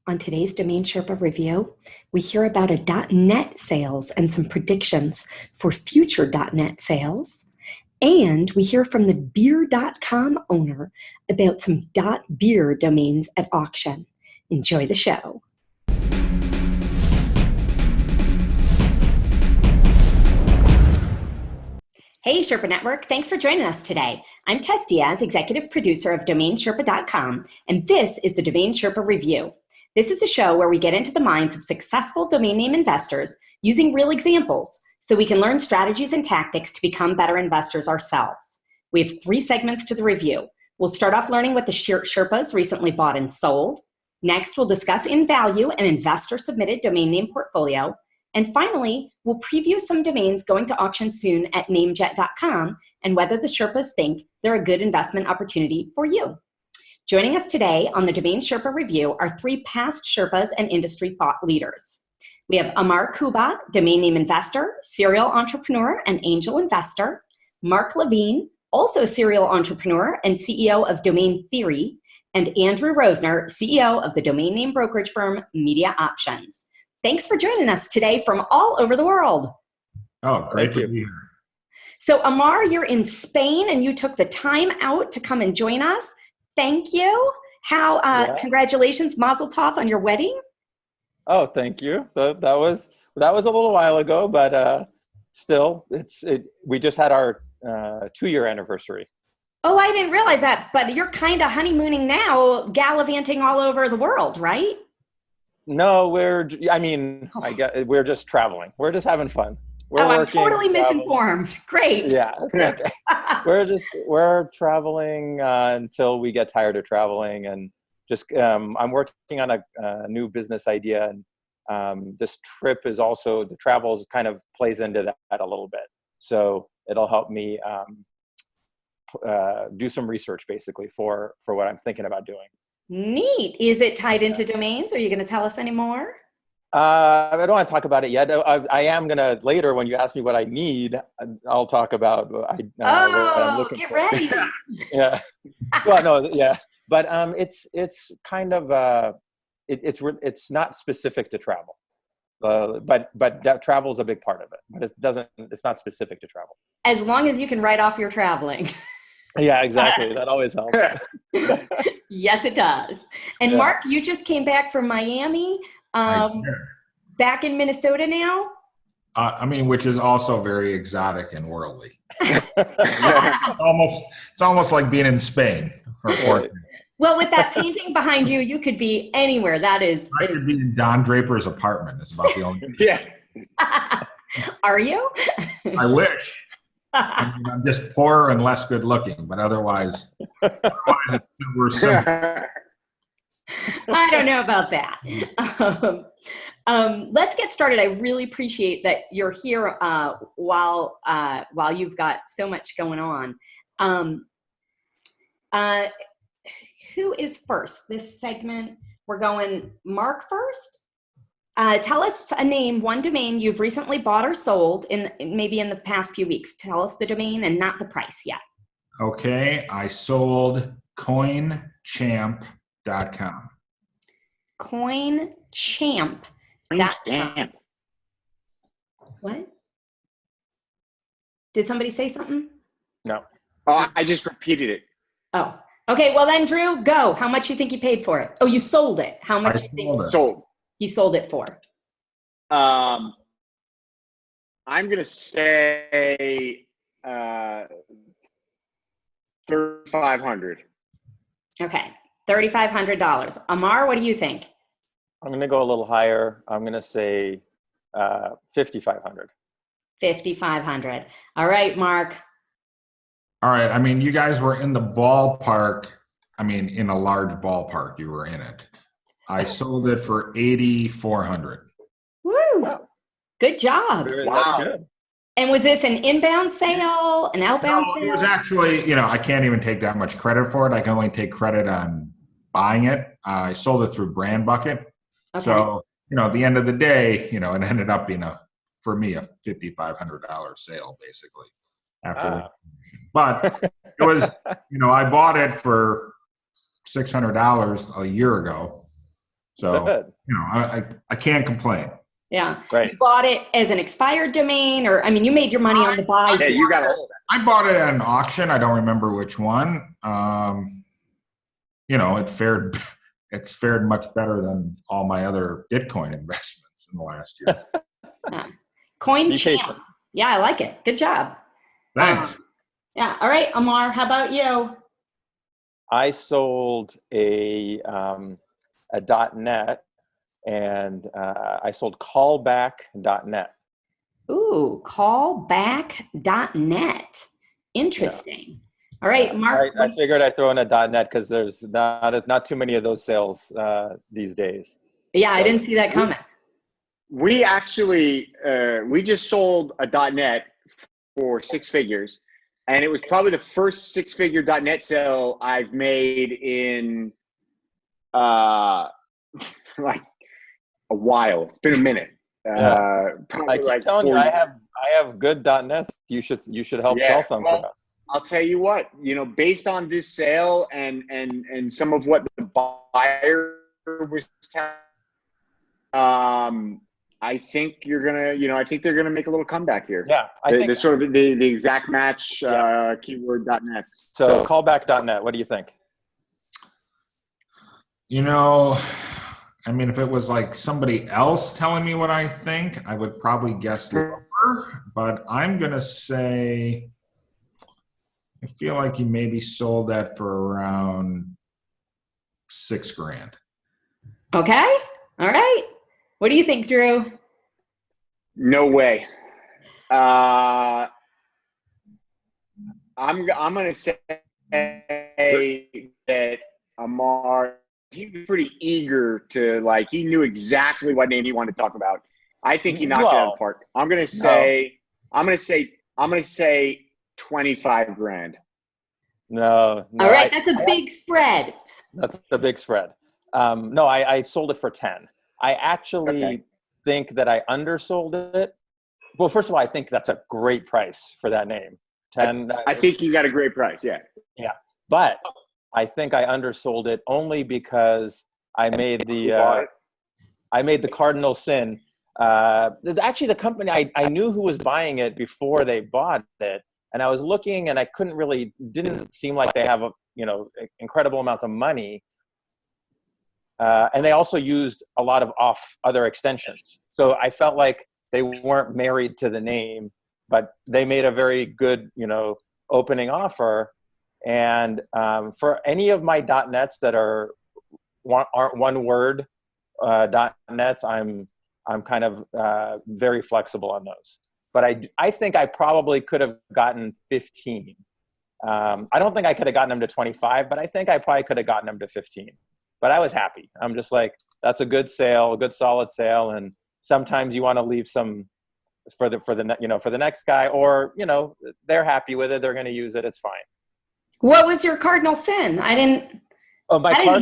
On today's Domain Sherpa review, we hear about a .NET sales and some predictions for future .NET sales. And we hear from the Beer.com owner about some .Beer domains at auction. Enjoy the show. Hey, Sherpa Network. Thanks for joining us today. I'm Tess Diaz, executive producer of DomainSherpa.com, and this is the Domain Sherpa Review. This is a show where we get into the minds of successful domain name investors using real examples so we can learn strategies and tactics to become better investors ourselves. We have 3 segments to the review. We'll start off learning what the Sherpas recently bought and sold. Next, we'll discuss in value an investor-submitted domain name portfolio. And finally, we'll preview some domains going to auction soon at NameJet.com and whether the Sherpas think they're a good investment opportunity for you. Joining us today on the Domain Sherpa Review are 3 past Sherpas and industry thought leaders. We have Amar Kuba, domain name investor, serial entrepreneur, and angel investor. Mark Levine, also serial entrepreneur and CEO of Domain Theory. And Andrew Rosner, CEO of the domain name brokerage firm Media Options. Thanks for joining us today from all over the world. Oh, great to be here. So Amar, you're in Spain and you took the time out to come and join us. Thank you. Congratulations, Mazel Tov on your wedding. Oh, thank you. That was a little while ago, but still, we just had our 2-year anniversary. Oh, I didn't realize that, but you're kind of honeymooning now, gallivanting all over the world, right? No, we're just traveling. We're just having fun. I'm totally misinformed. Great. Yeah. Okay. we're traveling until we get tired of traveling, and just I'm working on a new business idea, and this trip is also, the travels kind of plays into that a little bit. So it'll help me do some research basically for what I'm thinking about doing. Neat. Is it tied into domains? Are you going to tell us any more? I don't want to talk about it yet. I am going to later, when you ask me what I need, I'll talk about what I'm looking get for. ready. Yeah. Well, no, yeah. But it's kind of, it's not specific to travel. But that travel is a big part of it. But it's not specific to travel. As long as you can write off your traveling. Yeah, exactly. That always helps. Yes, it does. And yeah. Mark, you just came back from Miami. Back in Minnesota now? Which is also very exotic and worldly. It's almost like being in Spain or Portugal. Well, with that painting behind you, you could be anywhere. I could be in Don Draper's apartment. It's about the only thing. Yeah. Are you? I wish. I'm just poorer and less good looking, but otherwise we're similar. I don't know about that. Let's get started. I really appreciate that you're here while you've got so much going on. Who is first? This segment, we're going Mark first. Tell us a name, one domain you've recently bought or sold maybe in the past few weeks. Tell us the domain and not the price yet. Okay, I sold CoinChamp.com. CoinChamp.com. What? Did somebody say something? No. Oh, I just repeated it. Oh, okay. Well then, Drew, go. How much you think you paid for it? Oh, you sold it. How much you think sold? You sold it for? I'm gonna say $3,500. Okay, $3,500. Amar, what do you think? I'm gonna go a little higher. I'm gonna say $5,500. $5,500. All right, Mark. All right. You guys were in the ballpark. In a large ballpark, you were in it. I sold it for $8,400. Woo! Wow. Good job. Wow. Good. And was this an inbound sale, an outbound sale? It was actually, I can't even take that much credit for it. I can only take credit on buying it. I sold it through Brand Bucket. Okay. So, at the end of the day, it ended up being for me, a $5,500 sale, basically. But it was, I bought it for $600 a year ago. So, Good. I can't complain. Yeah. Right. You bought it as an expired domain, or, I mean, you made your money on the buy. Yeah, you got all that. I bought it at an auction. I don't remember which one. It's fared much better than all my other Bitcoin investments in the last year. Yeah. Coin Be champ. patient. Yeah, I like it. Good job. Thanks. Yeah. All right, Amar, how about you? I sold a .net, and I sold callback.net. Ooh, callback.net. Interesting. All right, Mark. I figured I'd throw in a .net because there's not too many of those sales these days. Yeah, I didn't see that coming. We actually, we just sold a .net for 6 figures. And it was probably the first 6-figure .net sale I've made in like a while. It's been a minute. I keep telling you, I have good .nets. You should help sell some for us. I'll tell you what, based on this sale and some of what the buyer was telling, I think you're gonna, I think they're gonna make a little comeback here. Yeah, I think sort of the exact match keyword .net. So callback.net. What do you think? I mean, if it was like somebody else telling me what I think, I would probably guess lower. But I'm gonna say, I feel like you maybe sold that for around $6,000. Okay. All right. What do you think, Drew? No way. I'm gonna say that Amar, he was pretty eager to, he knew exactly what name he wanted to talk about. I think he knocked it out of the park. I'm gonna say 25 grand. No. All right, that's a big spread. That's the big spread. No, I sold it for 10. I actually think that I undersold it. Well, first of all, I think that's a great price for that name. 10. I think you got a great price. Yeah. Yeah, but I think I undersold it only because I made the cardinal sin. Actually, the company, I knew who was buying it before they bought it, and I was looking, and I didn't seem like they have incredible amounts of money. And they also used a lot of other extensions. So I felt like they weren't married to the name, but they made a very good, opening offer. And for any of my .nets that aren't one word .nets, I'm kind of very flexible on those. But I think I probably could have gotten 15. I don't think I could have gotten them to 25, but I think I probably could have gotten them to 15. But I was happy. I'm just like, that's a good sale, a good solid sale, and sometimes you want to leave some for the next guy, or they're happy with it, they're going to use it, it's fine. What was your cardinal sin? I didn't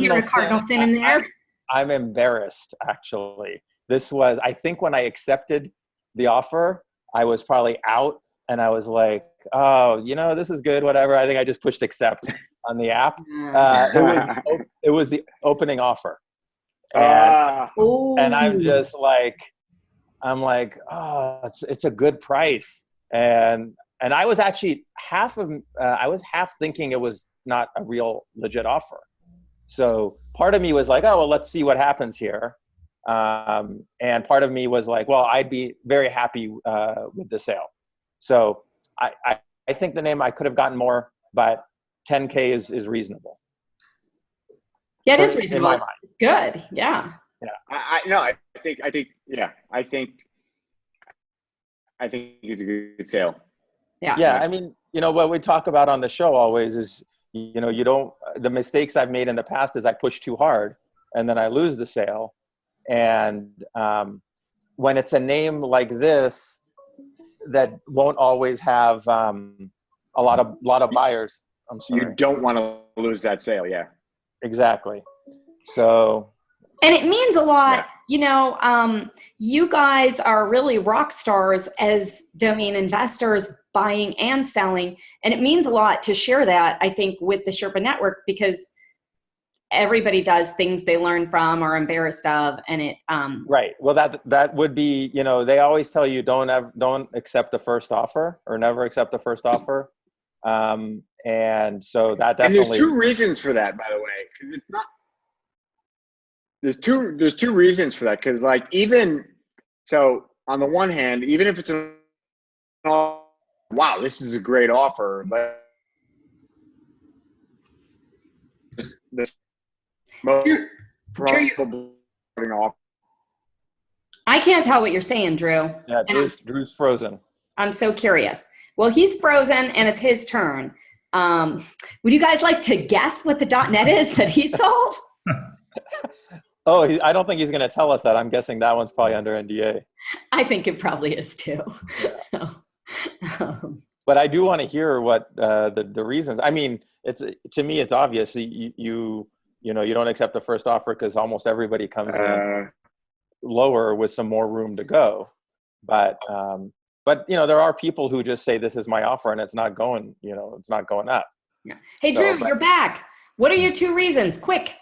hear a cardinal sin in there. I'm embarrassed, actually. This was, I think, when I accepted the offer, I was probably out, and I was like, oh, this is good, whatever. I think I just pushed accept on the app. It was the opening offer. And I'm just like, oh, it's a good price. And I was actually half thinking it was not a real legit offer. So part of me was like, oh, well, let's see what happens here. And part of me was like, well, I'd be very happy with the sale. So I think the name I could have gotten more, but 10K is reasonable. Yeah, it is reasonable. It's good. Yeah. Yeah. I think it's a good sale. Yeah. Yeah. I mean, what we talk about on the show always is, the mistakes I've made in the past is I push too hard and then I lose the sale. And when it's a name like this that won't always have a lot of buyers, I'm sorry. You don't want to lose that sale. Yeah. Exactly. So. And it means a lot, you guys are really rock stars as domain investors, buying and selling. And it means a lot to share that, I think, with the Sherpa network, because everybody does things they learn from or embarrassed of, and it right. Well, that would be, they always tell you don't accept the first offer, or never accept the first offer. And so that definitely. And there's two reasons for that, by the way, because it's not. There's two reasons for that, because like, even so, on the one hand, even if it's wow, this is a great offer, but the most probable offer. I can't tell what you're saying, Drew. Yeah, Drew's frozen. I'm so curious. Well, he's frozen and it's his turn. Would you guys like to guess what the .NET is that he sold? Oh, I don't think he's going to tell us that. I'm guessing that one's probably under NDA. I think it probably is too. Yeah. So, but I do want to hear what the reasons. I mean, to me, it's obvious. You don't accept the first offer because almost everybody comes in lower with some more room to go. But there are people who just say, this is my offer, and it's not going, it's not going up. Yeah. Hey, Drew, you're back. What are your two reasons? Quick.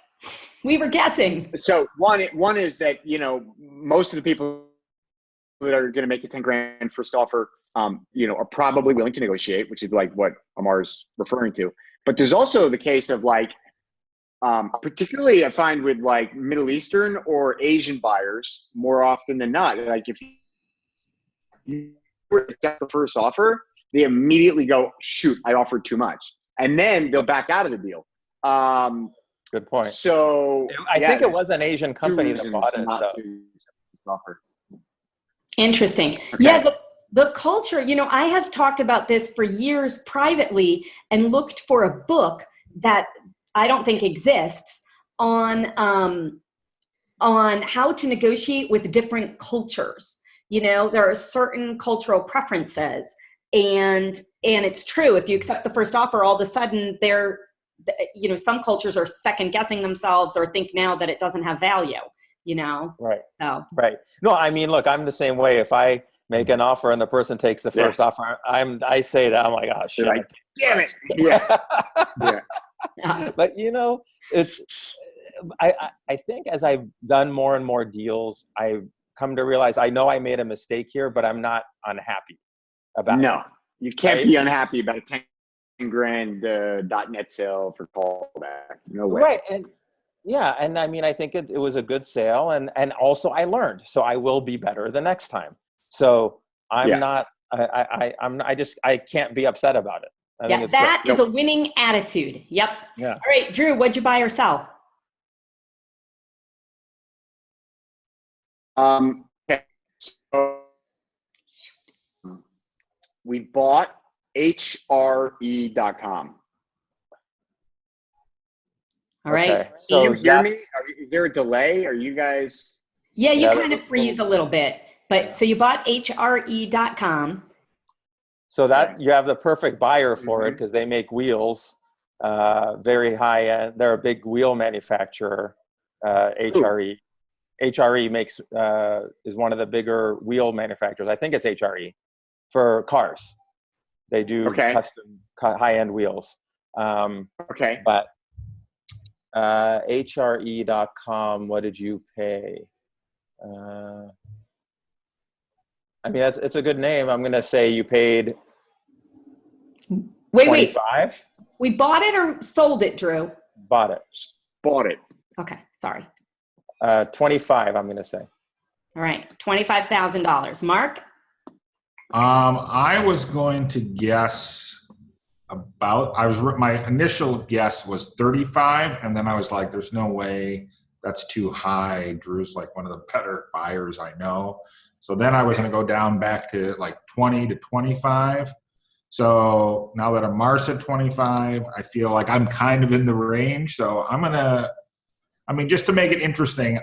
We were guessing. So one is that, most of the people that are going to make the 10 grand first offer, are probably willing to negotiate, which is like what Amar's referring to. But there's also the case of like, particularly I find with like Middle Eastern or Asian buyers more often than not, like if you accept the first offer, they immediately go, shoot, I offered too much. And then they'll back out of the deal. Good point. So I think it was an Asian company that bought it, though. Interesting. Okay. Yeah, the culture, I have talked about this for years privately and looked for a book that I don't think exists on how to negotiate with different cultures. There are certain cultural preferences, and it's true. If you accept the first offer, all of a sudden some cultures are second guessing themselves or think now that it doesn't have value, Right. So. Right. No, I mean, look, I'm the same way. If I make an offer and the person takes the first offer, I say that, oh my gosh, shit. Like, damn it. Yeah. Yeah. But it's, I think as I've done more and more deals, I've come to realize, I know I made a mistake here, but I'm not unhappy about it. No, you can't be unhappy about a 10 grand .NET sale for callback. No way. Right. And I mean, I think it was a good sale, and also I learned, so I will be better the next time. So I'm not, I can't be upset about it. I think it's that great. is a winning attitude. Yep. Yeah. All right, Drew, what'd you buy or sell? Okay. So we bought HRE.com. All right. Okay. So can you hear me? Is there a delay? Are you guys? Yeah, you kind of freeze a little bit. But so you bought HRE.com. So that you have the perfect buyer for it, because they make wheels, very high end. They're a big wheel manufacturer. HRE. HRE makes is one of the bigger wheel manufacturers. I think it's HRE for cars. They do custom high end wheels. But HRE.com, what did you pay? I mean, it's a good name. I'm going to say you paid 25? We bought it or sold it, Drew? Bought it. Bought it. Okay, sorry. 25, I'm going to say. All right, $25,000. Mark? I was going to guess my initial guess was 35, and then I was like, there's no way that's too high. Drew's like one of the better buyers I know. So then I was going to go down back to like 20 to 25. So now that Amar's at 25, I feel like I'm kind of in the range. So just to make it interesting,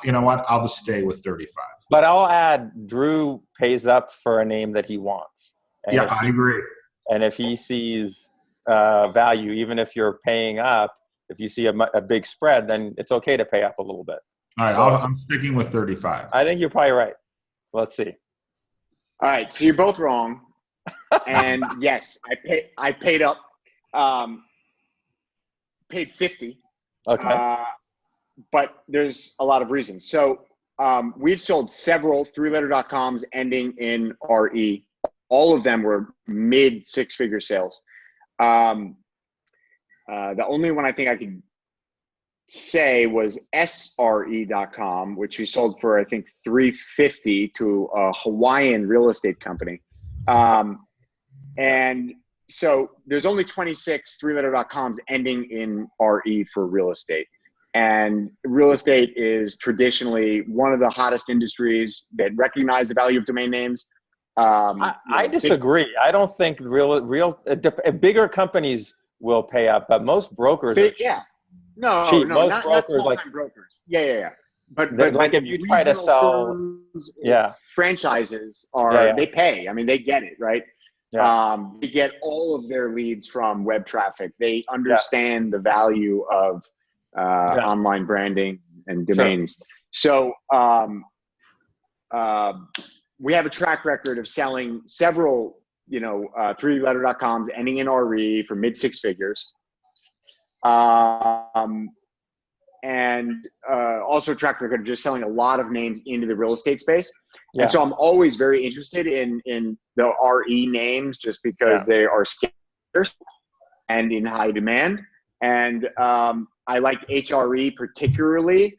you know what? I'll just stay with 35. But I'll add, Drew pays up for a name that he wants. And I agree. And if he sees value, even if you're paying up, if you see a big spread, then it's okay to pay up a little bit. All right, I'm sticking with 35. I think you're probably right. Let's see. All right, so you're both wrong. And yes, I paid up, paid 50. Okay. But there's a lot of reasons. So we've sold several three-letter.coms ending in RE. All of them were mid six-figure sales. The only one I think I could say was SRE.com, which we sold for, I think, $350 to a Hawaiian real estate company. And so there's only 26 three-letter.coms ending in RE for real estate. And real estate is traditionally one of the hottest industries that recognize the value of domain names. I disagree. I don't think bigger companies will pay up, but most brokers are cheap. Yeah. No, cheap. no, Most not brokers, small-time brokers. Yeah. But like if you try to sell, franchises they pay. I mean, they get it, right? Yeah. They get all of their leads from web traffic. They understand the value of online branding and domains. Sure. So we have a track record of selling several, three-letter.coms ending in RE for mid six figures. And also a track record of just selling a lot of names into the real estate space. Yeah. And so I'm always very interested in the RE names just because they are scarce and in high demand. And I like HRE particularly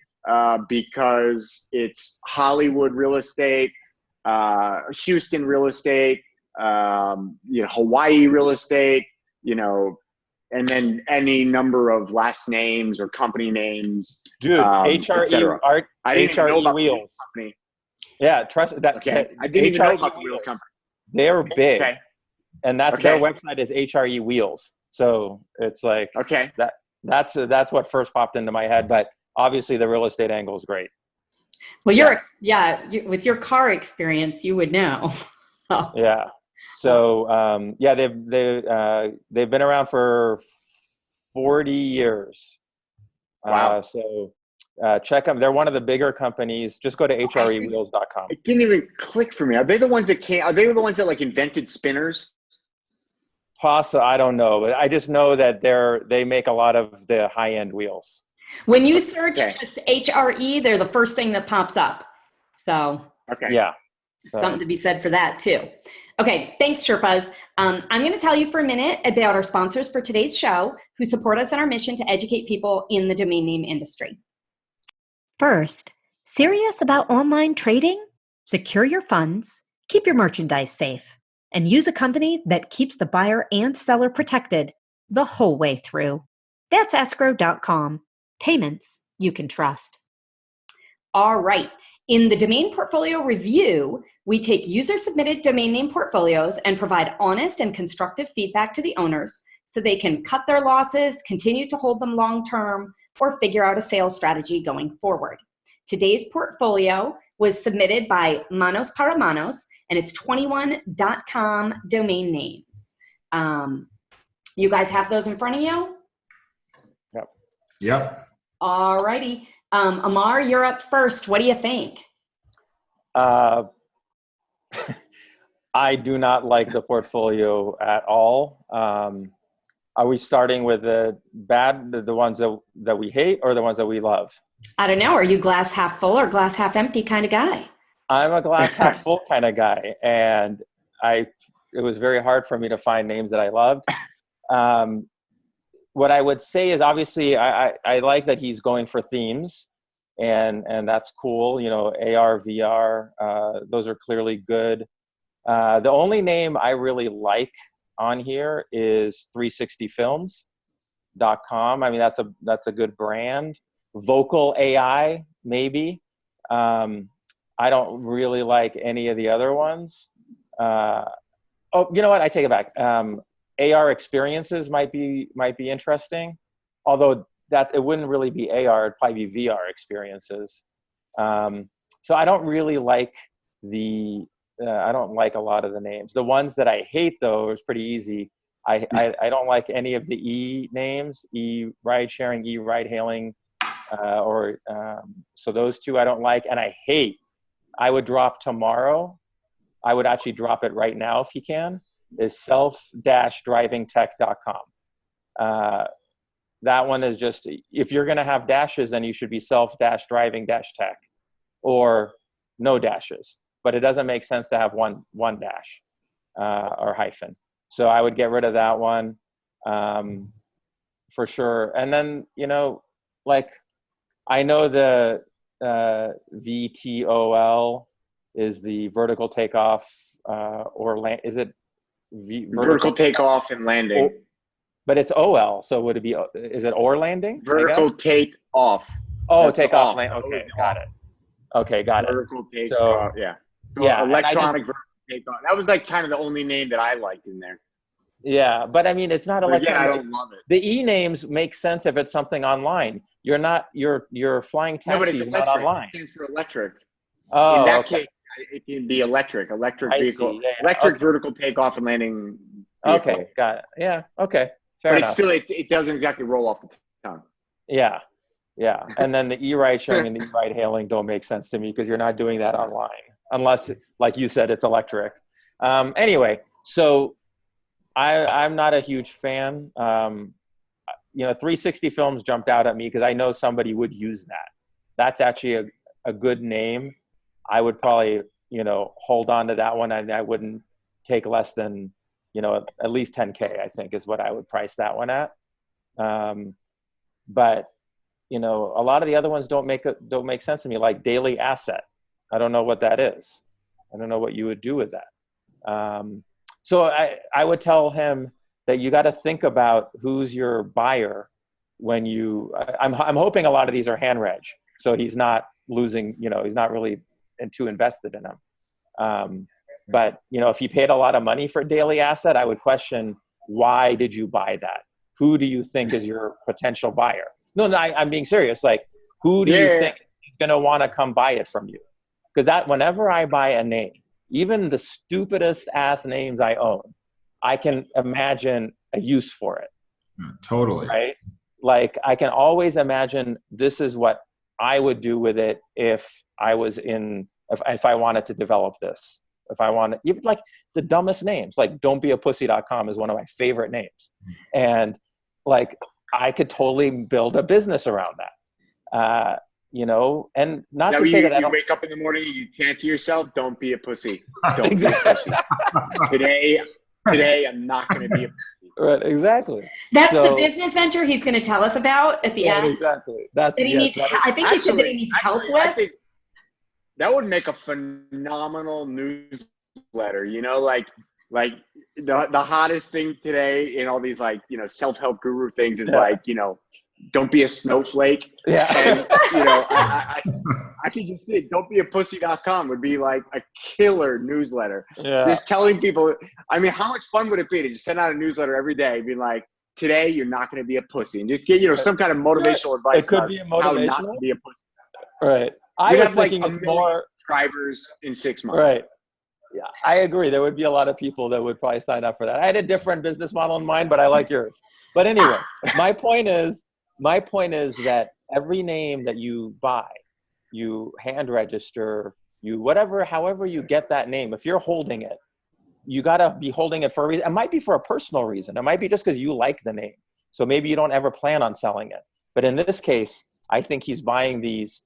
because it's Hollywood real estate, Houston real estate, Hawaii real estate, and then any number of last names or company names. Dude, HRE art, I didn't even know about Wheels. The company. Yeah, trust that. Okay. I didn't even know about the Wheels company. They're big. Okay. And their website is HRE Wheels. So it's like that's what first popped into my head. But obviously the real estate angle is great. Well, with your car experience, you would know. Yeah. So they've been around for 40 years. Wow. So check them. They're one of the bigger companies. Just go to hrewheels.com. It didn't even click for me. Are they the ones that like invented spinners? I don't know, but I just know that they make a lot of the high-end wheels. When you search just HRE, they're the first thing that pops up. So something to be said for that too. Okay, thanks, Sherpas. I'm going to tell you for a minute about our sponsors for today's show who support us in our mission to educate people in the domain name industry. First, serious about online trading? Secure your funds, keep your merchandise safe, and use a company that keeps the buyer and seller protected the whole way through. That's escrow.com. Payments you can trust. All right. In the domain portfolio review, we take user-submitted domain name portfolios and provide honest and constructive feedback to the owners so they can cut their losses, continue to hold them long-term, or figure out a sales strategy going forward. Today's portfolio was submitted by Manos para Manos, and it's 21 .com domain names. You guys have those in front of you? Yep. All righty. Amar, you're up first. What do you think? I do not like the portfolio at all. Are we starting with the ones that we hate, or the ones that we love? I don't know. Are you glass half full or glass half empty kind of guy? I'm a glass half full kind of guy, and it was very hard for me to find names that I loved. What I would say is, obviously, I like that he's going for themes, and that's cool. AR, VR, those are clearly good. The only name I really like on here is 360films.com. I mean, that's a good brand. Vocal AI, maybe. I don't really like any of the other ones. You know what? I take it back. AR experiences might be interesting, although that it wouldn't really be AR, it'd probably be VR experiences. So I don't really like I don't like a lot of the names. The ones that I hate, though, is pretty easy. I don't like any of the E names, E ride sharing, E ride hailing, so those two I don't like, and I hate. I would drop tomorrow. I would actually drop it right now if you can. Is self-drivingtech.com. that one is just, if you're going to have dashes, then you should be self-driving-tech or no dashes. But it doesn't make sense to have one dash or hyphen. So I would get rid of that one for sure. And then, like, I know the VTOL is the vertical takeoff or land. Is it vertical takeoff and landing? But it's OL, so would it be? Is it or landing? Vertical take off. Oh, take off. Okay, got it. Okay, got it. Vertical take off. Yeah. Yeah. Electronic vertical take off. That was like kind of the only name that I liked in there. Yeah, but I mean, it's not electronic. Yeah, I don't love it. The E names make sense if it's something online. You're flying taxis, not online. It stands for electric. Oh, in that case, it can be electric vehicle, electric vertical takeoff and landing vehicle. Okay, got it. Yeah, okay, fair enough. But it doesn't exactly roll off the tongue. Yeah. And then the e-ride sharing and the e-ride hailing don't make sense to me because you're not doing that online unless, like you said, it's electric. Anyway, so I'm not a huge fan. 360 Films jumped out at me because I know somebody would use that. That's actually a good name. I would probably, hold on to that one, and I wouldn't take less than, at least 10K, I think is what I would price that one at. But, a lot of the other ones don't make sense to me, like Daily Asset. I don't know what that is. I don't know what you would do with that. So I would tell him that you got to think about who's your buyer when I'm hoping a lot of these are hand reg. So he's not losing, he's not really too invested in them. But, if he paid a lot of money for Daily Asset, I would question, why did you buy that? Who do you think is your potential buyer? No, I'm being serious. Like, who do you think is going to want to come buy it from you? Because whenever I buy a name, even the stupidest ass names I own, I can imagine a use for it. Totally. Right? Like, I can always imagine this is what I would do with it if I wanted to develop this. If I want to, even like the dumbest names, like don'tbeapussy.com is one of my favorite names. And like, I could totally build a business around that. And not to say that I don't wake up in the morning, you chant to yourself, don't be a pussy. Don't be a pussy. Today, I'm not going to be a pussy. Right, exactly. That's the business venture he's going to tell us about at the end. Exactly. I think he said that he needs help with. I think that would make a phenomenal newsletter. Like the hottest thing today in all these self-help guru things is don't be a snowflake. Yeah. And I could just see it. Don'tbeapussy.com would be like a killer newsletter. Yeah. Just telling people, how much fun would it be to just send out a newsletter every day being like, today you're not going to be a pussy, and just get, some kind of motivational advice. It could be a motivational. How not to be a pussy. Right. I was thinking it's more subscribers in 6 months. Right. Yeah, I agree. There would be a lot of people that would probably sign up for that. I had a different business model in mind, but I like yours. But anyway, my point is that every name that you buy, you hand register, however you get that name, if you're holding it, you got to be holding it for a reason. It might be for a personal reason. It might be just because you like the name. So maybe you don't ever plan on selling it. But in this case, I think he's buying these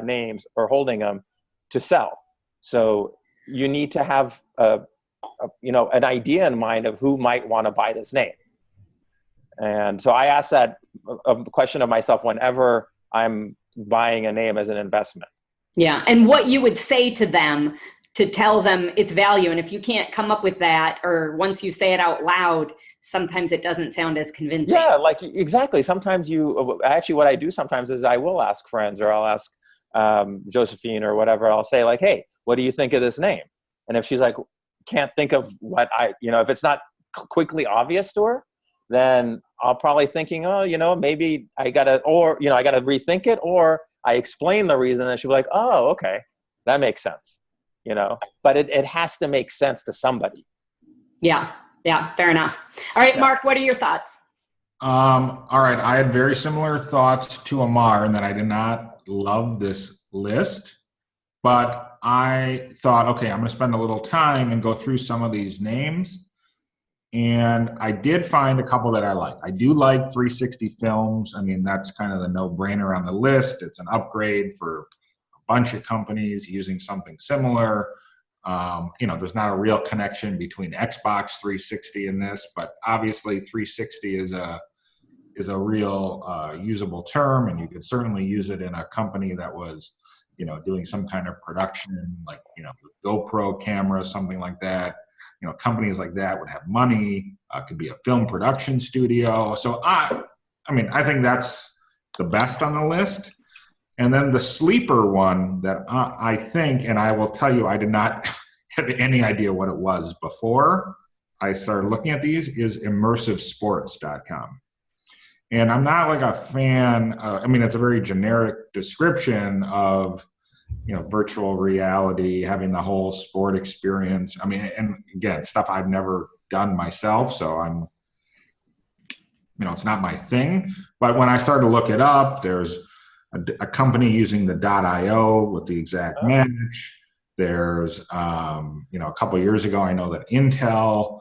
names or holding them to sell. So you need to have an idea in mind of who might want to buy this name. And so I ask that a question of myself whenever I'm buying a name as an investment. Yeah. And what you would say to them to tell them its value. And if you can't come up with that, or once you say it out loud, sometimes it doesn't sound as convincing. Yeah, like exactly. Sometimes what I do sometimes is I will ask friends, or I'll ask Josephine or whatever. I'll say like, hey, what do you think of this name? And if she's like, can't think of what if it's not quickly obvious to her, then I'll probably thinking, maybe I gotta rethink it, or I explain the reason, and she'll be like, oh, okay, that makes sense, but it has to make sense to somebody. Yeah. Fair enough. All right, Mark, what are your thoughts? All right. I had very similar thoughts to Amar in that I did not love this list, but I thought, okay, I'm going to spend a little time and go through some of these names. And I did find a couple that I like. I do like 360 Films. I mean, that's kind of the no-brainer on the list. It's an upgrade for a bunch of companies using something similar. There's not a real connection between Xbox 360 and this, but obviously 360 is a real usable term, and you could certainly use it in a company that was, doing some kind of production, like, GoPro camera, something like that. Companies like that would have money, could be a film production studio. So I think that's the best on the list. And then the sleeper one that I think, and I will tell you, I did not have any idea what it was before I started looking at these, is immersivesports.com. And I'm not like a fan. It's a very generic description of, virtual reality, having the whole sport experience. And again, stuff I've never done myself, so it's not my thing. But when I started to look it up, there's a company using the .io with the exact match. There's, a couple of years ago, I know that Intel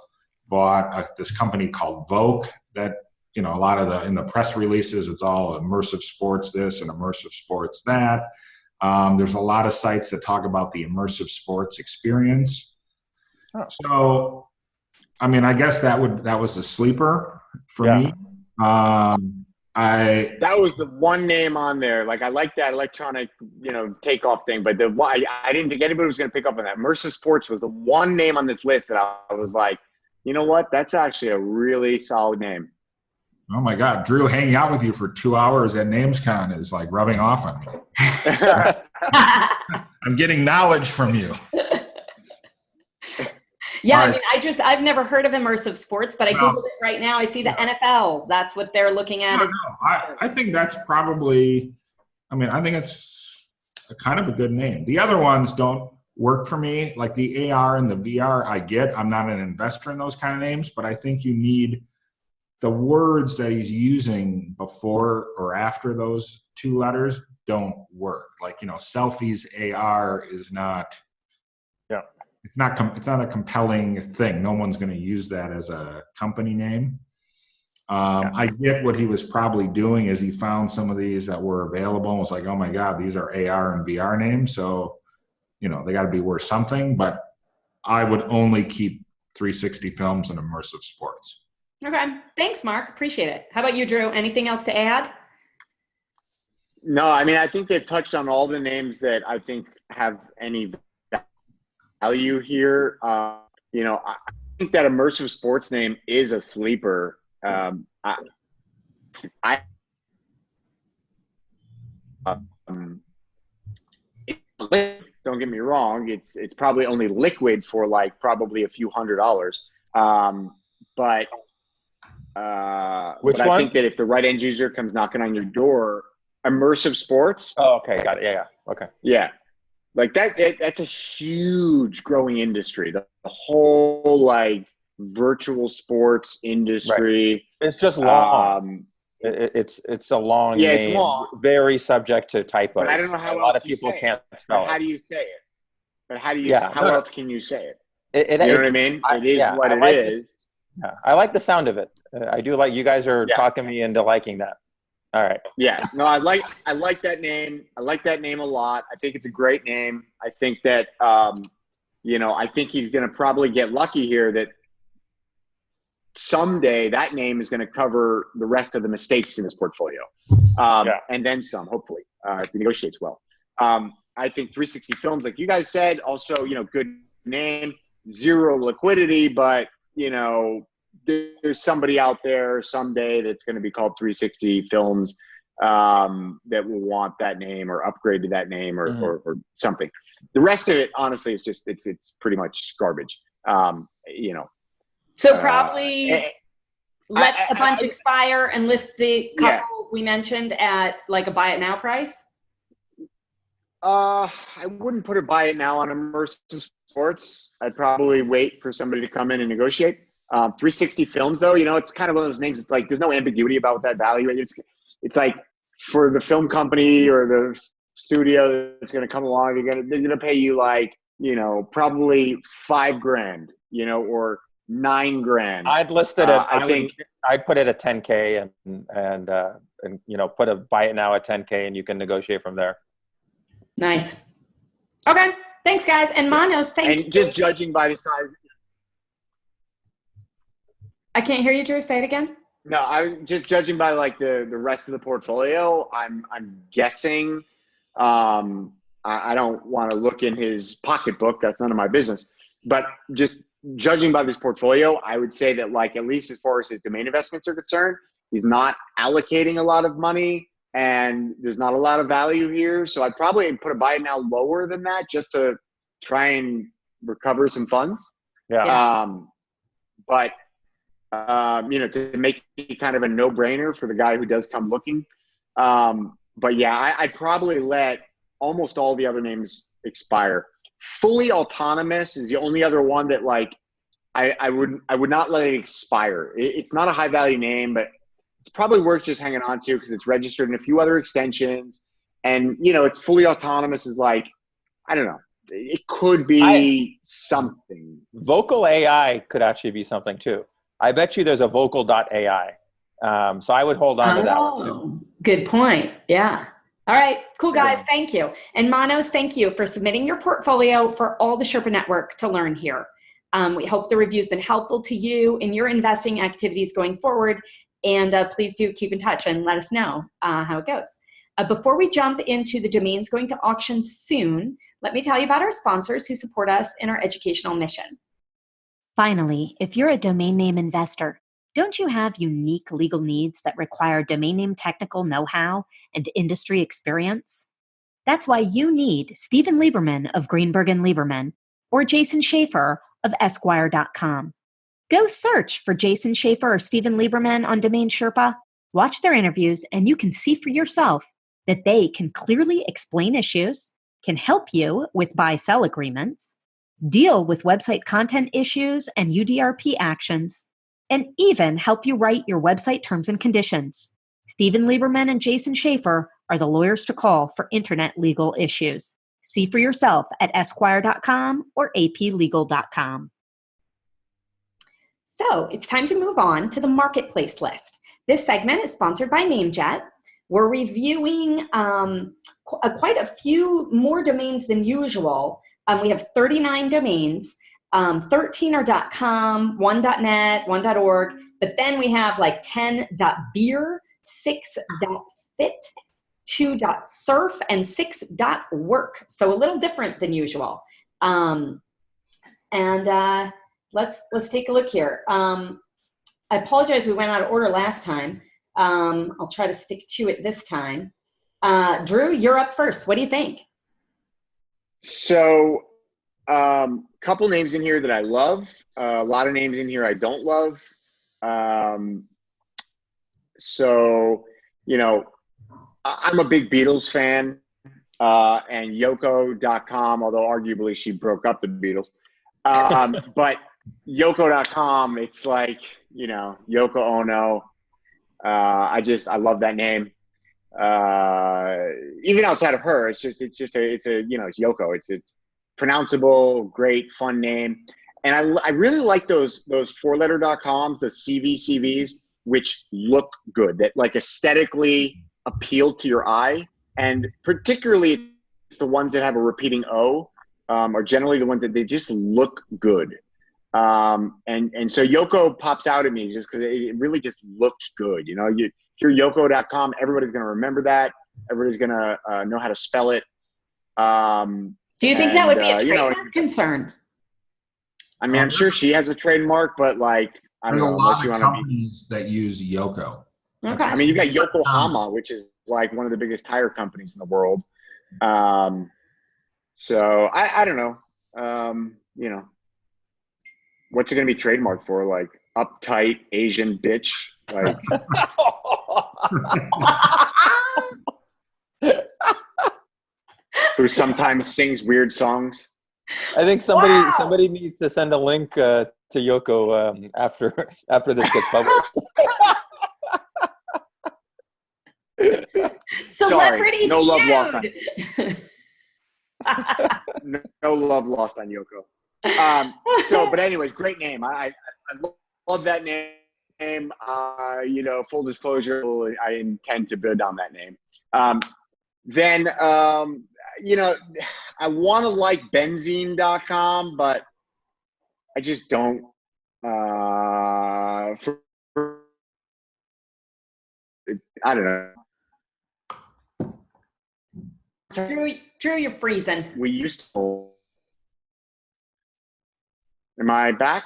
bought this company called Voke that, a lot of in the press releases, it's all immersive sports this and immersive sports that. There's a lot of sites that talk about the immersive sports experience. So, I guess that was a sleeper for me. That was the one name on there. Like, I like that electronic, takeoff thing, but I didn't think anybody was going to pick up on that. Immersive sports was the one name on this list that I was like, you know what? That's actually a really solid name. Oh my God, Drew, hanging out with you for 2 hours at NamesCon is like rubbing off on me. I'm getting knowledge from you. Yeah, right. I've never heard of immersive sports, but I Googled it right now. I see the NFL. That's what they're looking at. No. I think that's probably, I think it's kind of a good name. The other ones don't work for me. Like the AR and the VR, I get. I'm not an investor in those kind of names, but I think you need the words that he's using before or after those two letters don't work. Like, selfies AR is not, it's not a compelling thing. No one's going to use that as a company name. I get what he was probably doing is he found some of these that were available and was like, oh my God, these are AR and VR names. So, they got to be worth something, but I would only keep 360 Films and immersive sports. Okay. Thanks, Mark. Appreciate it. How about you, Drew? Anything else to add? No, I think they've touched on all the names that I think have any value here. I think that immersive sports name is a sleeper. Don't get me wrong. It's probably only liquid for like probably a few $100s. But I think that if the right end user comes knocking on your door, immersive sports. Oh, okay. Got it. Yeah. Okay. Yeah. Like that's a huge growing industry. The whole like virtual sports industry. Right. It's just long. It's a long name. It's long. Very subject to typos. But I don't know how a lot of people can't spell it. How do you say it? But how else can you say it? You know what I mean? It is what it is. Yeah, I like the sound of it. I do like you guys are talking me into liking that. All right. Yeah. No, I like that name. I like that name a lot. I think it's a great name. I think that I think he's going to probably get lucky here that someday that name is going to cover the rest of the mistakes in his portfolio. And then some, hopefully, if he negotiates well. I think 360 Films, like you guys said, also, good name, zero liquidity, but there's somebody out there someday that's going to be called 360 Films that will want that name or upgrade to that name or something. The rest of it, honestly, is just it's pretty much garbage. So probably let a bunch expire and list the couple we mentioned at like a buy it now price. I wouldn't put a buy it now on immersive sports. I'd probably wait for somebody to come in and negotiate. 360 Films, though, it's kind of one of those names. It's like there's no ambiguity about that value. It's like for the film company or the studio that's going to come along, they're going to pay you like probably $5,000, or $9,000. I'd list it at, I think I'd put it at 10K and buy it now at 10K and you can negotiate from there. Nice. Okay. Thanks, guys. And Manos, thank you. And just judging by the size. I can't hear you, Drew. Say it again. No, I was just judging by like the rest of the portfolio. I'm guessing. I don't want to look in his pocketbook. That's none of my business. But just judging by this portfolio, I would say that, like, at least as far as his domain investments are concerned, he's not allocating a lot of money and there's not a lot of value here. So I'd probably put a buy it now lower than that just to try and recover some funds. Yeah. But to make it kind of a no-brainer for the guy who does come looking. But yeah, I'd probably let almost all the other names expire. Fully Autonomous is the only other one that, like, I would not let it expire. It's not a high value name, but it's probably worth just hanging on to because it's registered in a few other extensions. And, it's Fully Autonomous is like, I don't know. It could be something. Vocal AI could actually be something too. I bet you there's a vocal.ai. So I would hold on to that one too. Good point. Yeah. All right. Cool, guys. Thank you. And Manos, thank you for submitting your portfolio for all the Sherpa Network to learn here. We hope the review's been helpful to you in your investing activities going forward. And please do keep in touch and let us know how it goes. Before we jump into the domains going to auction soon, let me tell you about our sponsors who support us in our educational mission. Finally, if you're a domain name investor, don't you have unique legal needs that require domain name technical know-how and industry experience? That's why you need Stephen Lieberman of Greenberg & Lieberman or Jason Schaefer of Esquire.com. Go search for Jason Schaefer or Stephen Lieberman on DomainSherpa, watch their interviews, and you can see for yourself that they can clearly explain issues, can help you with buy-sell agreements, deal with website content issues and UDRP actions, and even help you write your website terms and conditions. Stephen Lieberman and Jason Schaefer are the lawyers to call for internet legal issues. See for yourself at Esquire.com or APlegal.com. So it's time to move on to the marketplace list. This segment is sponsored by NameJet. We're reviewing quite a few more domains than usual. We have 39 domains. 13 are .com, 1.net, 1.org, but then we have like 10.beer, 6.fit, 2.surf, and 6.work. So a little different than usual. Let's take a look here. I apologize we went out of order last time. I'll try to stick to it this time. Drew, you're up first. What do you think? So, couple names in here that I love. A lot of names in here I don't love. I'm a big Beatles fan, and Yoko.com, although arguably she broke up the Beatles. But Yoko.com, it's like, Yoko Ono. I love that name. Even outside of her, it's Yoko. It's pronounceable, great, fun name. And I really like those 4-letter.coms, the CVs, which look good, that like aesthetically appeal to your eye. And particularly it's the ones that have a repeating O, are generally the ones that they just look good. And so Yoko pops out at me just because it really just looks good. You hear Yoko.com, everybody's going to remember that. Everybody's going to know how to spell it. Do you think that would be a trademark concern? I mean, I'm sure she has a trademark, but like, I don't know. There's a lot of companies that use Yoko. Okay. I mean, you got Yokohama, which is like one of the biggest tire companies in the world. So I don't know. What's it going to be trademarked for? Like uptight Asian bitch? Like. Who sometimes sings weird songs. I think somebody needs to send a link to Yoko after this gets published. Celebrity Sorry, feud. no love lost on Yoko. But anyways, great name. I love that name. Full disclosure, I intend to build on that name. I want to like benzene.com, but I just don't. I don't know. Drew, you're freezing. We used to. Am I back?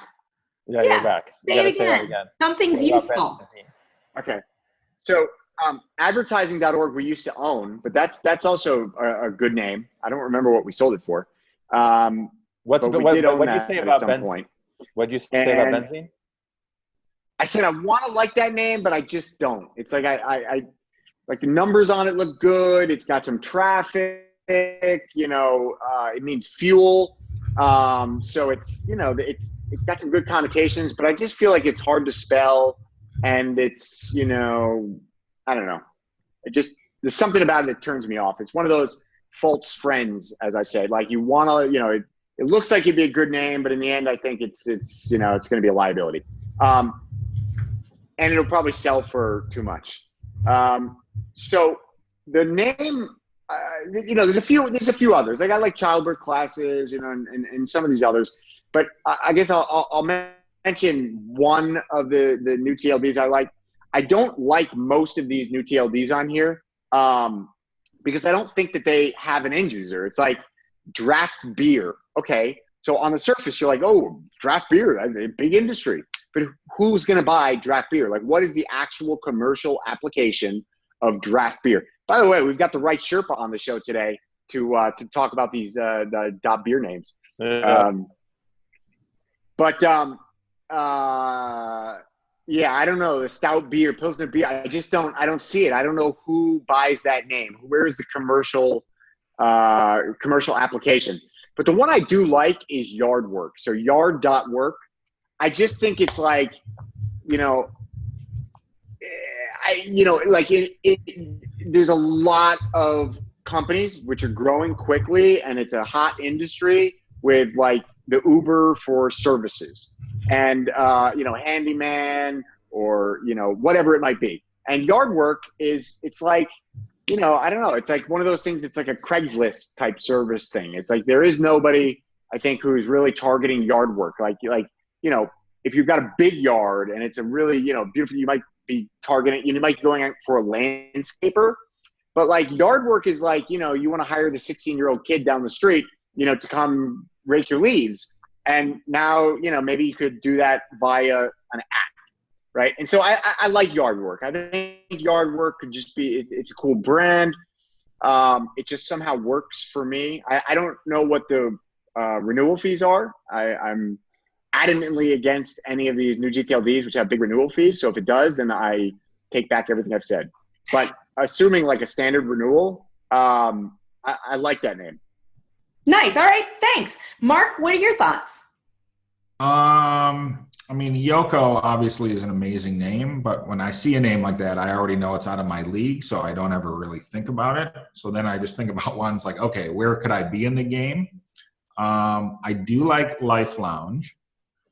Yeah, you're back. Say it again. Something's useful. Okay. So advertising.org we used to own, but that's also a good name. I don't remember what we sold it for. What did you say about benzene? What did you say about benzene? I said I want to like that name, but I just don't. It's like I like the numbers on it look good. It's got some traffic. It means fuel. So it's got some good connotations, but I just feel like it's hard to spell, and it's I don't know. There's something about it that turns me off. It's one of those false friends, as I said. Like you want to, it looks like it'd be a good name, but in the end, I think it's going to be a liability. And it'll probably sell for too much. So the name, there's a few others. Like I like childbirth classes, and some of these others. But I guess I'll mention one of the new TLDs I like. I don't like most of these new TLDs on here because I don't think that they have an end user. It's like draft beer. Okay. So on the surface, you're like, oh, draft beer, a big industry. But who's going to buy draft beer? Like, what is the actual commercial application of draft beer? By the way, we've got the right Sherpa on the show today to talk about these the .beer names. Yeah, I don't know, the stout beer, Pilsner beer. I don't see it. I don't know who buys that name. Where is the commercial application? But the one I do like is Yard Work. So yard.work. I just think it's like, there's a lot of companies which are growing quickly, and it's a hot industry with like the Uber for services and, handyman or, whatever it might be. And Yard Work it's like, I don't know. It's like one of those things. It's like a Craigslist type service thing. It's like there is nobody, I think, who's really targeting yard work. Like if you've got a big yard and it's a really, beautiful, you might be targeting, you might be going out for a landscaper. But like yard work is like, you want to hire the 16-year-old kid down the street, to come rake your leaves. And now, maybe you could do that via an app. Right. And so I like Yard Work. I think Yard Work could just be, it's a cool brand. It just somehow works for me. I don't know what the renewal fees are. I'm adamantly against any of these new GTLDs, which have big renewal fees. So if it does, then I take back everything I've said. But assuming like a standard renewal, I like that name. Nice. All right. Thanks. Mark, what are your thoughts? Yoko obviously is an amazing name, but when I see a name like that, I already know it's out of my league, so I don't ever really think about it. So then I just think about ones like, okay, where could I be in the game? I do like Life Lounge.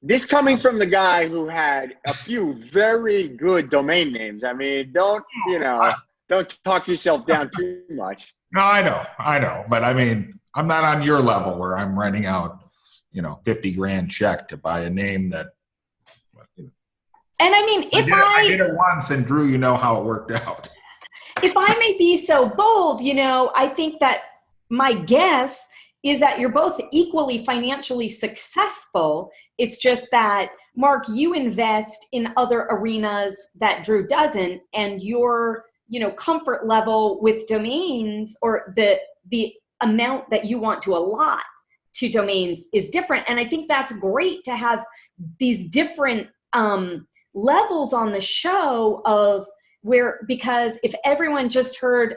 This coming from the guy who had a few very good domain names. I mean, don't talk yourself down too much. No, I know. But I'm not on your level where I'm writing out, $50,000 check to buy a name that. And I did it once, and Drew, how it worked out. If I may be so bold, I think that my guess is that you're both equally financially successful. It's just that, Mark, you invest in other arenas that Drew doesn't, and your, comfort level with domains or the amount that you want to allot to domains is different. And I think that's great to have these different levels on the show of because if everyone just heard,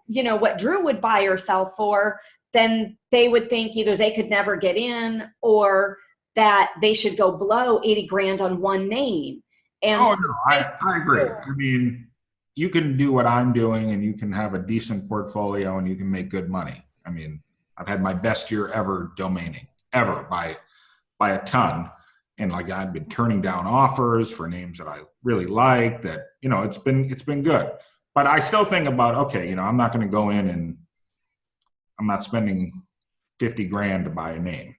what Drew would buy or sell for, then they would think either they could never get in or that they should go blow $80,000 on one name. And I agree. You can do what I'm doing and you can have a decent portfolio and you can make good money. I've had my best year ever domaining. ever by a ton. And like I've been turning down offers for names that I really like. That it's been good. But I still think about, okay, I'm not going to go in and I'm not spending 50 grand to buy a name.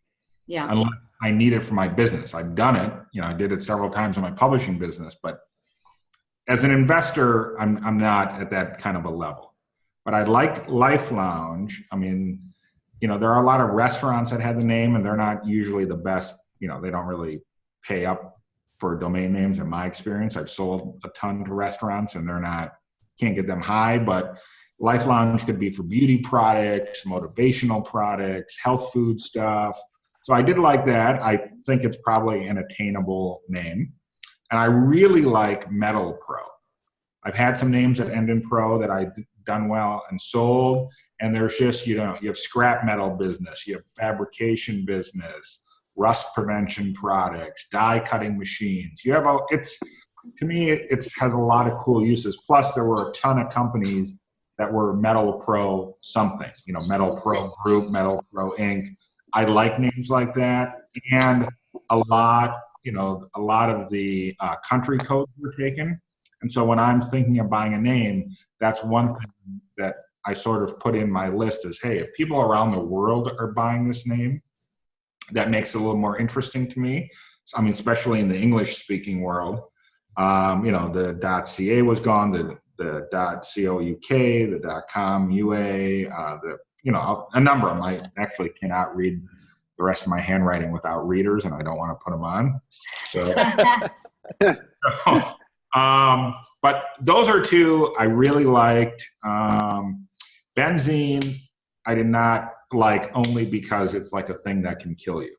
Yeah. Unless I need it for my business. I've done it. I did it several times in my publishing business, but as an investor, I'm not at that kind of a level. But I liked Life Lounge. I mean, there are a lot of restaurants that have the name, and they're not usually the best. They don't really pay up for domain names in my experience. I've sold a ton to restaurants, and can't get them high, but Life Lounge could be for beauty products, motivational products, health food stuff. So I did like that. I think it's probably an attainable name. And I really like Metal Pro. I've had some names that end in pro that I've done well and sold. And there's just, you have scrap metal business, you have fabrication business, rust prevention products, die cutting machines. To me, it has a lot of cool uses. Plus, there were a ton of companies that were Metal Pro something, Metal Pro Group, Metal Pro Inc. I like names like that. And a lot of the country codes were taken. And so when I'm thinking of buying a name, that's one thing that I sort of put in my list is, hey, if people around the world are buying this name, that makes it a little more interesting to me. I mean, especially in the English-speaking world. The .ca was gone, the .co.uk, the .com UA, a number of them. I actually cannot read the rest of my handwriting without readers, and I don't want to put them on. But those are two I really liked. Benzene, I did not like only because it's like a thing that can kill you.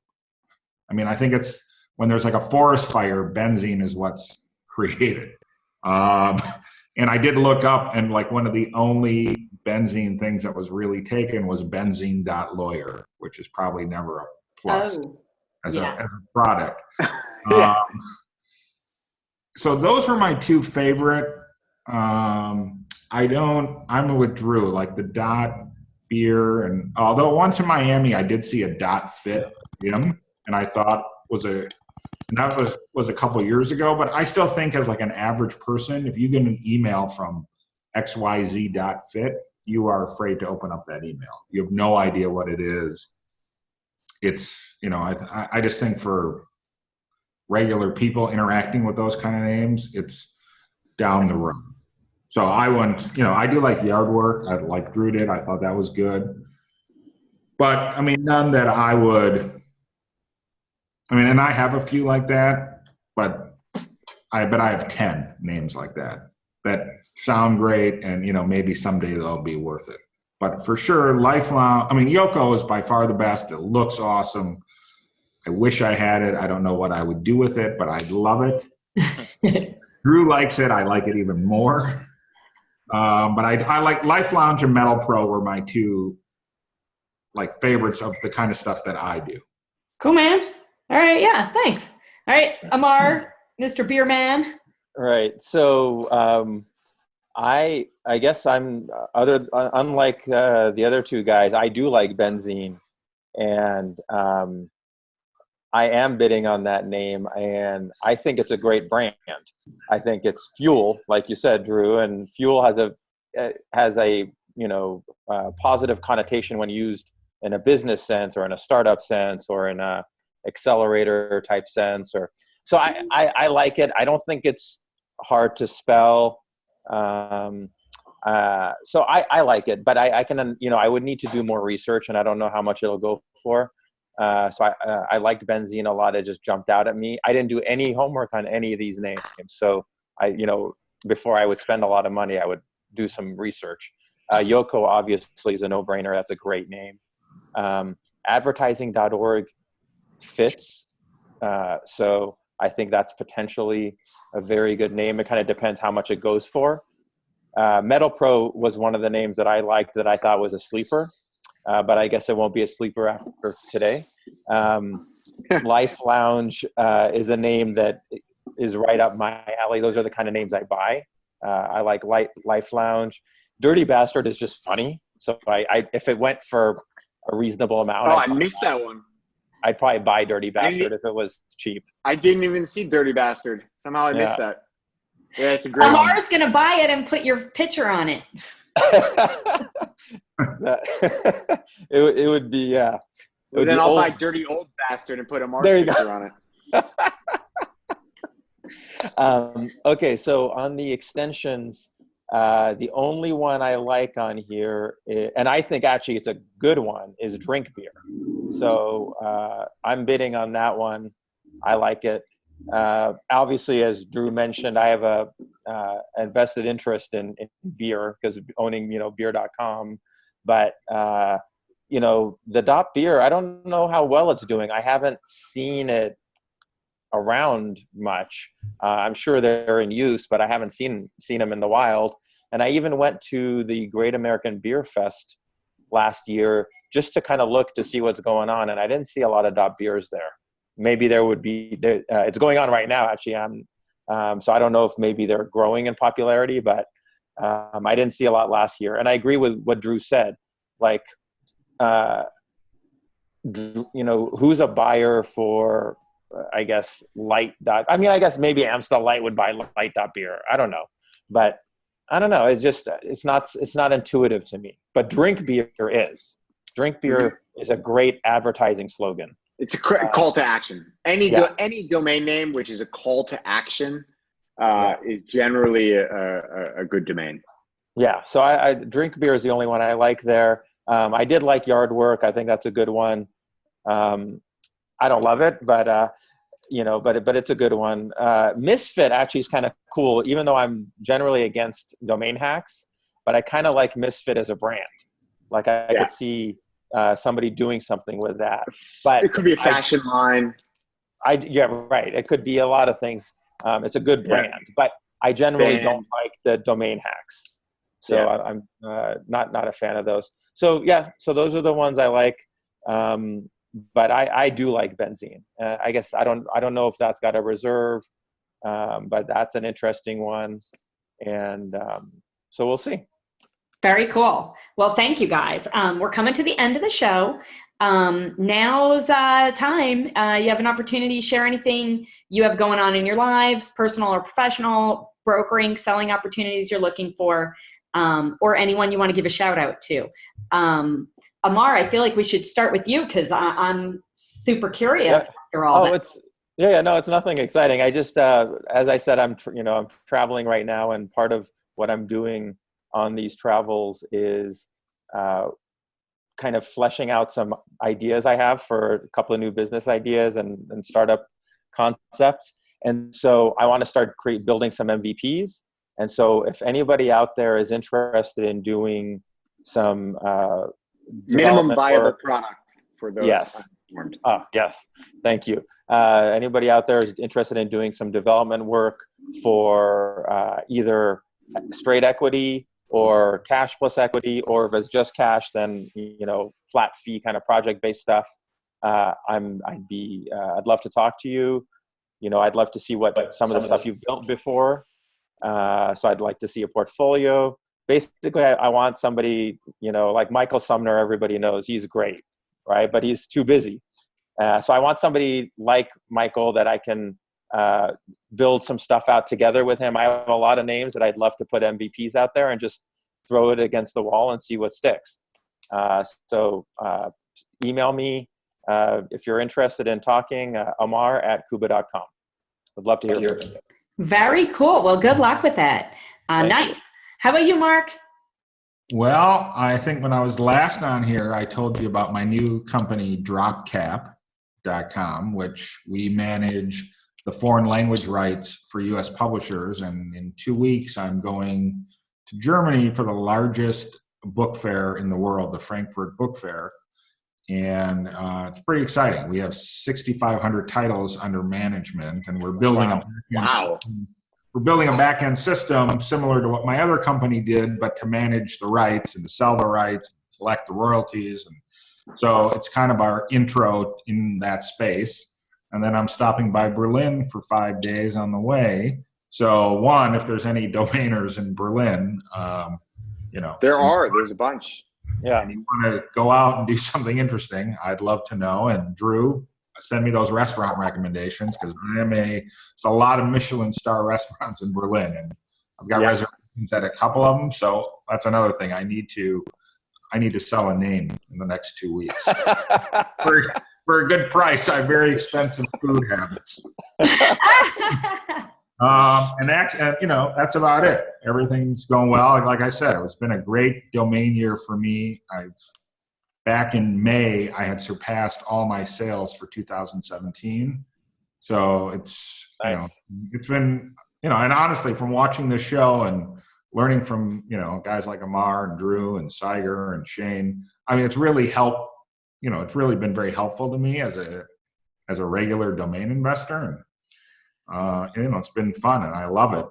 I mean, I think it's when there's like a forest fire, benzene is what's created. And I did look up, and like one of the only benzene things that was really taken was benzene.lawyer, which is probably never a plus as a product. Yeah. So those are my two favorite. I'm with Drew, like the .Beer, and although once in Miami I did see a .fit gym, and I thought that was a couple of years ago, but I still think as like an average person, if you get an email from xyz.fit, you are afraid to open up that email. You have no idea what it is. It's, I just think for regular people interacting with those kind of names, it's down the road. So I went, I do like yard work. I like Drew did. I thought that was good. But I mean, none that I would, and I have a few like that, but I have 10 names like that sound great, and maybe someday they'll be worth it. But for sure, Lifelong. Yoko is by far the best. It looks awesome. I wish I had it. I don't know what I would do with it, but I'd love it. Drew likes it. I like it even more. But I like Life Lounge and Metal Pro were my two like favorites of the kind of stuff that I do. Cool, man. All right. Yeah. Thanks. All right. Amar, Mr. Beer Man. Right. So I guess I'm unlike the other two guys. I do like benzene, and I am bidding on that name, and I think it's a great brand. I think it's fuel, like you said, Drew, and fuel has a positive connotation when used in a business sense or in a startup sense or in a accelerator type sense. So I like it. I don't think it's hard to spell. So I like it, but I can, I would need to do more research, and I don't know how much it'll go for. So I liked benzene a lot. It just jumped out at me. I didn't do any homework on any of these names. So before I would spend a lot of money, I would do some research. Yoko obviously is a no-brainer. That's a great name. Advertising.org fits. So I think that's potentially a very good name. It kind of depends how much it goes for. Metal Pro was one of the names that I liked that I thought was a sleeper. But I guess it won't be a sleeper after today. Life Lounge is a name that is right up my alley. Those are the kind of names I buy. I like Life Lounge. Dirty Bastard is just funny. So if it went for a reasonable amount. Oh, I missed that one. I'd probably buy Dirty I didn't- Bastard if it was cheap. I didn't even see Dirty Bastard. Somehow I missed that. Yeah, it's a great one. Amar's going to buy it and put your picture on it. It would be, yeah. Well, then I'll buy Dirty Old Bastard and put a Mark picture on it. Okay, so on the extensions, the only one I like on here, and I think actually it's a good one, is Drink.Beer. So I'm bidding on that one. I like it. Obviously, as Drew mentioned, I have a invested interest in beer because owning, beer.com. But, the .Beer, I don't know how well it's doing. I haven't seen it around much. I'm sure they're in use, but I haven't seen them in the wild. And I even went to the Great American Beer Fest last year just to kind of look to see what's going on. And I didn't see a lot of .Beers there. Maybe there would be, it's going on right now, actually. So I don't know if maybe they're growing in popularity, but I didn't see a lot last year. And I agree with what Drew said. Like, who's a buyer for, I guess, light. I mean, I guess maybe Amstel Light would buy light.beer. I don't know. But I don't know. It's not intuitive to me. But Drink.Beer is. Drink.Beer is a great advertising slogan. It's a call to action. Any domain name which is a call to action is generally a good domain. Yeah. So I Drink.Beer is the only one I like there. I did like Yard Work. I think that's a good one. I don't love it, but but it's a good one. Misfit actually is kind of cool, even though I'm generally against domain hacks, but I kind of like Misfit as a brand. Like I could see somebody doing something with that. But it could be a fashion line. Right. It could be a lot of things. It's a good brand, but I generally don't like the domain hacks. So I'm not a fan of those. So so those are the ones I like. But I do like Benzene. I guess I don't know if that's got a reserve, but that's an interesting one. And so we'll see. Very cool. Well, thank you guys. We're coming to the end of the show. Now's time. You have an opportunity to share anything you have going on in your lives, personal or professional, brokering, selling opportunities you're looking for, or anyone you want to give a shout out to. Amar, I feel like we should start with you because I'm super curious after all that. It's nothing exciting. I just, as I said, I'm traveling right now, and part of what I'm doing on these travels is kind of fleshing out some ideas I have for a couple of new business ideas and startup concepts. And so I want to start building some MVPs. And so if anybody out there is interested in doing some minimum viable product for those. Yes. Yes. Thank you. Anybody out there is interested in doing some development work for either straight equity or cash plus equity, or if it's just cash, then flat fee kind of project-based stuff. I'd love to talk to you. I'd love to see what some of the stuff you've built before. So I'd like to see a portfolio. Basically, I want somebody, like Michael Sumner, everybody knows he's great, right? But he's too busy. So I want somebody like Michael that I can build some stuff out together with him. I have a lot of names that I'd love to put MVPs out there and just throw it against the wall and see what sticks. So email me if you're interested in talking, amar@kuba.com. I'd love to hear from you. Very cool. Well, good luck with that. Nice. How about you, Mark? Well, I think when I was last on here, I told you about my new company, dropcap.com, which we manage the foreign language rights for U.S. publishers. And in 2 weeks, I'm going to Germany for the largest book fair in the world, the Frankfurt Book Fair. And it's pretty exciting. We have 6,500 titles under management, and we're building We're building a back-end system similar to what my other company did, but to manage the rights and to sell the rights, collect the royalties. And so it's kind of our intro in that space. And then I'm stopping by Berlin for 5 days on the way. So if there's any domainers in Berlin, there's a bunch. Yeah. And you want to go out and do something interesting, I'd love to know. And Drew, send me those restaurant recommendations, because there's a lot of Michelin star restaurants in Berlin, and I've got reservations at a couple of them. So that's another thing. I need to sell a name in the next 2 weeks. For a good price. I have very expensive food habits. And that's about it. Everything's going well. Like I said, it's been a great domain year for me. Back in May, I had surpassed all my sales for 2017. So it's, nice. It's been, and honestly, from watching this show and learning from, guys like Amar and Drew and Seiger and Shane, it's really helped, it's really been very helpful to me as a regular domain investor. And, it's been fun and I love it.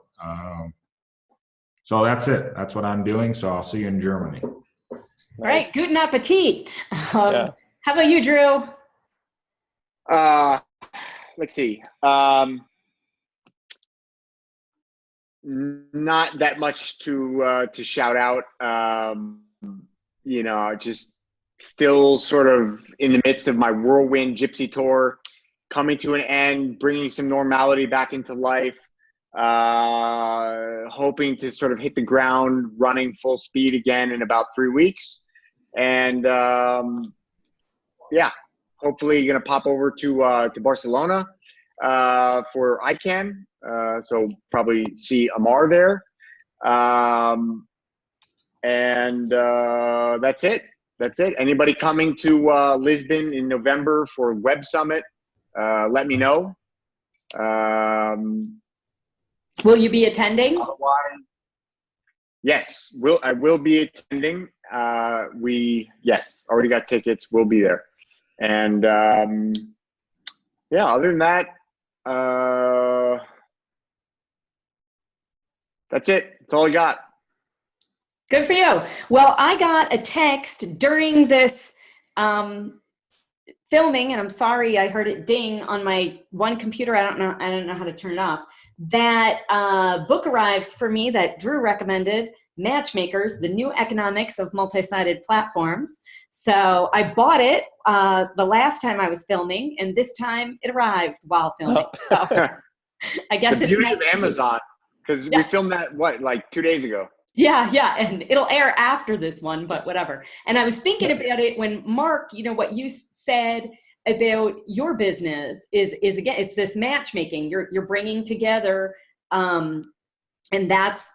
So that's it. That's what I'm doing. So I'll see you in Germany. All right, guten appetit. How about you, Drew? Let's see. Not that much to shout out. Just still sort of in the midst of my whirlwind gypsy tour, coming to an end, bringing some normality back into life. Hoping to sort of hit the ground running full speed again in about 3 weeks. And hopefully going to pop over to Barcelona for ICANN. So probably see Amar there. That's it. Anybody coming to Lisbon in November for Web Summit, let me know. Will you be attending? Otherwise, yes, I will be attending. Already got tickets. We'll be there. And other than that, that's it. That's all I got. Good for you. Well, I got a text during this filming, and I'm sorry I heard it ding on my one computer. I don't know how to turn it off. That book arrived for me that Drew recommended, Matchmakers, The New Economics of Multi-Sided Platforms. So I bought it the last time I was filming, and this time it arrived while filming. So I guess the beauty of Amazon, because we filmed that, like 2 days ago? Yeah, and it'll air after this one, but whatever. And I was thinking about it when Mark, what you said about your business is again, it's this matchmaking. You're bringing together, and that's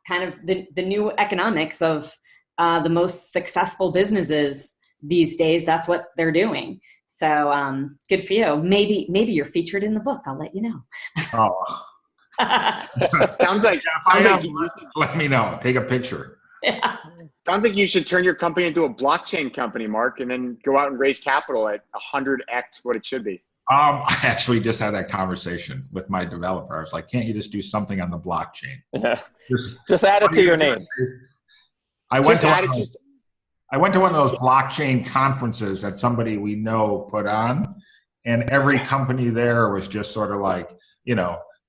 kind of the new economics of the most successful businesses these days. That's what they're doing. So good for you. Maybe you're featured in the book. I'll let you know. Oh. sounds like let me know. Take a picture. Yeah. Sounds like you should turn your company into a blockchain company, Mark, and then go out and raise capital at 100x what it should be. I actually just had that conversation with my developer. I was like, can't you just do something on the blockchain? Yeah. Just add it to your name. I went to one of those blockchain conferences that somebody we know put on, and every company there was just sort of like,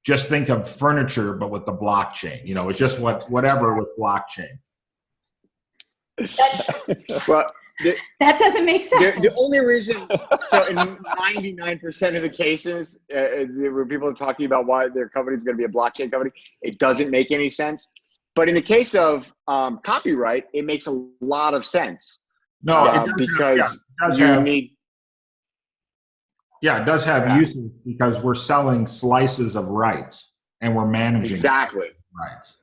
just think of furniture, but with the blockchain. It's just whatever with blockchain. Well, that doesn't make sense. The only reason, so in 99% of the cases, where people are talking about why their company is going to be a blockchain company, it doesn't make any sense. But in the case of copyright, it makes a lot of sense. No, it does have uses, because we're selling slices of rights and we're managing rights.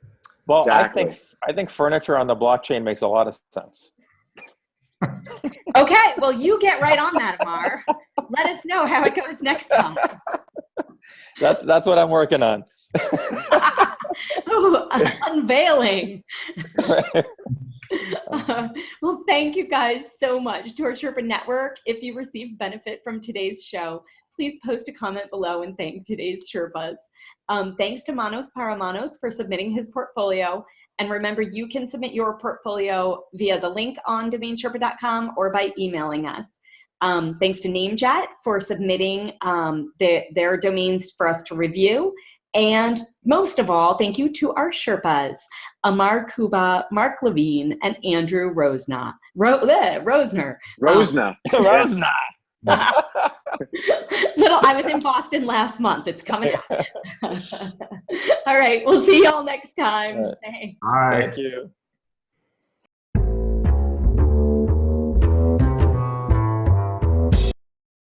Well, exactly. I think furniture on the blockchain makes a lot of sense. Okay, well, you get right on that, Amar. Let us know how it goes next time. That's what I'm working on. Unveiling. Well, thank you guys so much to our Sherpa Network. If you received benefit from today's show, please post a comment below and thank today's Sherpas. Thanks to Manos Paramanos for submitting his portfolio. And remember, you can submit your portfolio via the link on DomainSherpa.com or by emailing us. Thanks to NameJet for submitting their domains for us to review. And most of all, thank you to our Sherpas, Amar Kuba, Mark Levine, and Andrew Rosner. Rosner. Rosner. I was in Boston last month. It's coming out. All right. We'll see y'all next time. All right. Thanks. All right. Thank you.